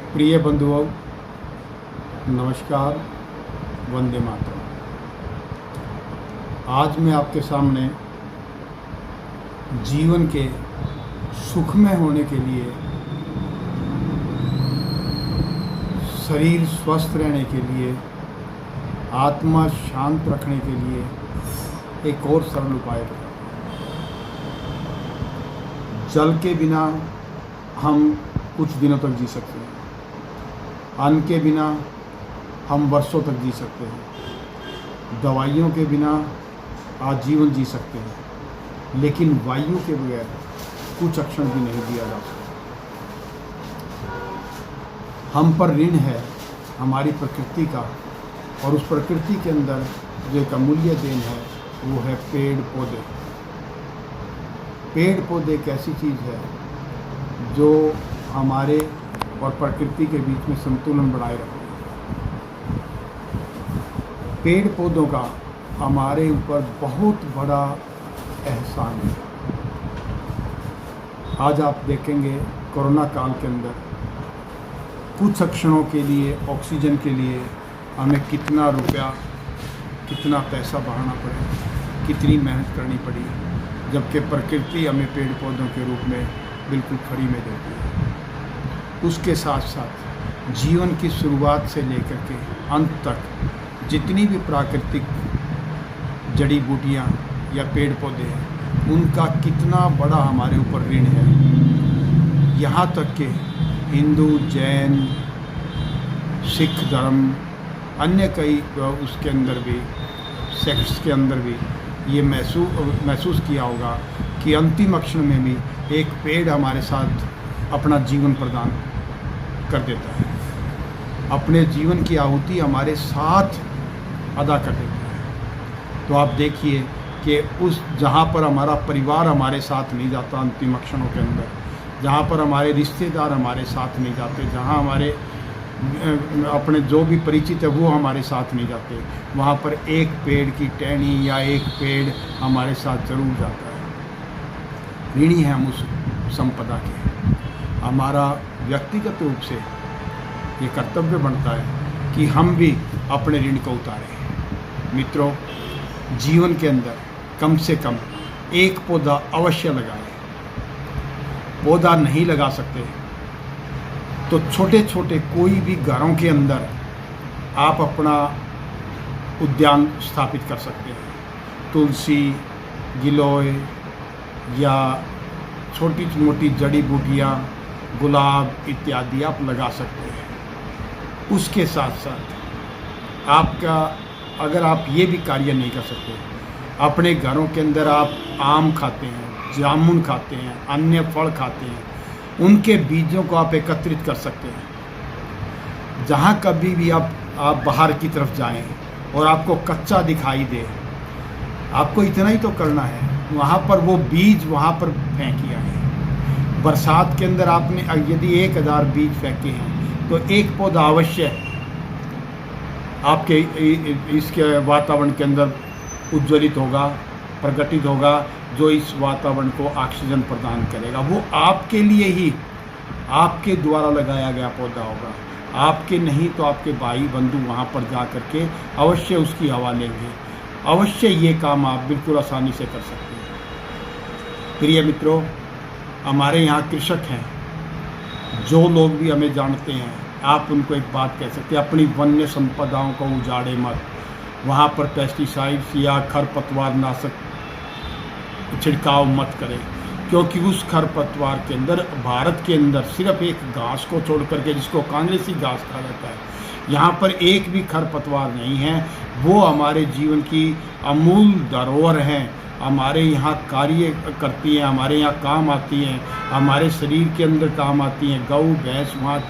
प्रिय बंधुओं, नमस्कार। वंदे मातरम। आज मैं आपके सामने जीवन के सुखमय होने के लिए, शरीर स्वस्थ रहने के लिए, आत्मा शांत रखने के लिए एक और सरल उपाय बताऊँ। जल के बिना हम कुछ दिनों तक जी सकते हैं, अन्न के बिना हम वर्षों तक जी सकते हैं, दवाइयों के बिना आजीवन जी सकते हैं, लेकिन वायु के बगैर कुछ क्षण भी नहीं जिया जा सकता। हम पर ऋण है हमारी प्रकृति का, और उस प्रकृति के अंदर जो एक अमूल्य देन है वो है पेड़ पौधे। पेड़ पौधे एक ऐसी चीज़ है जो हमारे और प्रकृति के बीच में संतुलन बनाए रखते हैं। पेड़ पौधों का हमारे ऊपर बहुत बड़ा एहसान है। आज आप देखेंगे कोरोना काल के अंदर कुछ क्षणों के लिए, ऑक्सीजन के लिए हमें कितना रुपया, कितना पैसा बहाना पड़ा, कितनी मेहनत करनी पड़ी, जबकि प्रकृति हमें पेड़ पौधों के रूप में बिल्कुल फ्री में देती है। उसके साथ साथ जीवन की शुरुआत से लेकर के अंत तक जितनी भी प्राकृतिक जड़ी बूटियाँ या पेड़ पौधे हैं, उनका कितना बड़ा हमारे ऊपर ऋण है। यहाँ तक कि हिंदू, जैन, सिख धर्म, अन्य कई उसके अंदर भी, सेक्ट्स के अंदर भी ये महसूस किया होगा कि अंतिम क्षण में भी एक पेड़ हमारे साथ अपना जीवन प्रदान कर देता है, अपने जीवन की आहुति हमारे साथ अदा कर देता है। तो आप देखिए कि उस जहाँ पर हमारा परिवार हमारे साथ नहीं जाता अंतिम क्षणों के अंदर, जहाँ पर हमारे रिश्तेदार हमारे साथ नहीं जाते, जहाँ हमारे अपने जो भी परिचित है वो हमारे साथ नहीं जाते, वहाँ पर एक पेड़ की टहनी या एक पेड़ हमारे साथ जरूर जाता है। ऋणी है हम उस संपदा के। हमारा व्यक्तिगत रूप से ये कर्तव्य बनता है कि हम भी अपने ऋण को उतारें। मित्रों, जीवन के अंदर कम से कम एक पौधा अवश्य लगाएं। पौधा नहीं लगा सकते तो छोटे छोटे कोई भी घरों के अंदर आप अपना उद्यान स्थापित कर सकते हैं। तुलसी, गिलोय या छोटी मोटी जड़ी बूटियाँ, गुलाब इत्यादि आप लगा सकते हैं। उसके साथ साथ आपका, अगर आप ये भी कार्य नहीं कर सकते, अपने घरों के अंदर आप आम खाते हैं, जामुन खाते हैं, अन्य फल खाते हैं, उनके बीजों को आप एकत्रित कर सकते हैं। जहाँ कभी भी आप बाहर की तरफ जाएं और आपको कच्चा दिखाई दे, आपको इतना ही तो करना है, वहाँ पर वो बीज वहाँ पर फेंकिए आए। बरसात के अंदर आपने यदि 1000 बीज फेंके हैं तो एक पौधा अवश्य आपके इसके वातावरण के अंदर उज्ज्वलित होगा, प्रकटित होगा, जो इस वातावरण को ऑक्सीजन प्रदान करेगा। वो आपके लिए ही, आपके द्वारा लगाया गया पौधा होगा। आपके नहीं तो आपके भाई बंधु वहाँ पर जा कर के अवश्य उसकी हवा लेंगे। अवश्य ये काम आप बिल्कुल आसानी से कर सकते हैं। प्रिय मित्रों, हमारे यहाँ कृषक हैं, जो लोग भी हमें जानते हैं, आप उनको एक बात कह सकते हैं, अपनी वन्य संपदाओं को उजाड़े मत। वहाँ पर पेस्टिसाइड्स या खरपतवार नाशक छिड़काव मत करें, क्योंकि उस खरपतवार के अंदर, भारत के अंदर सिर्फ एक घास को छोड़ करके, जिसको कांग्रेसी घास कहा जाता है, यहाँ पर एक भी खरपतवार नहीं है। वो हमारे जीवन की अमूल धरोहर हैं, हमारे यहाँ कार्य करती हैं, हमारे यहाँ काम आती हैं, हमारे शरीर के अंदर काम आती हैं। गऊ, भैंस, वहाँ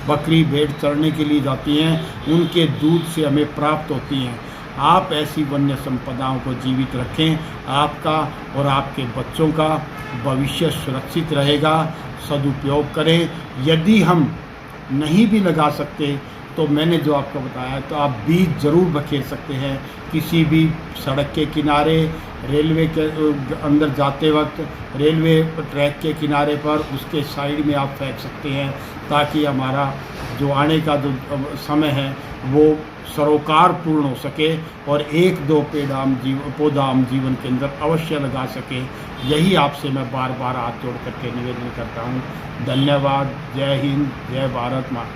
बकरी, भेड़ चरने के लिए जाती हैं, उनके दूध से हमें प्राप्त होती हैं। आप ऐसी वन्य संपदाओं को जीवित रखें, आपका और आपके बच्चों का भविष्य सुरक्षित रहेगा। सदुपयोग करें। यदि हम नहीं भी लगा सकते तो मैंने जो आपको बताया, तो आप बीज ज़रूर बखेर सकते हैं किसी भी सड़क के किनारे रेलवे के अंदर जाते वक्त रेलवे ट्रैक के किनारे पर उसके साइड में आप फेंक सकते हैं, ताकि हमारा जो आने का जो समय है वो सरोकार पूर्ण हो सके और 1-2 पौधा हम जीवन के अंदर अवश्य लगा सके। यही आपसे मैं बार बार हाथ जोड़ करके निवेदन करता हूँ। धन्यवाद। जय हिंद, जय भारत माँ।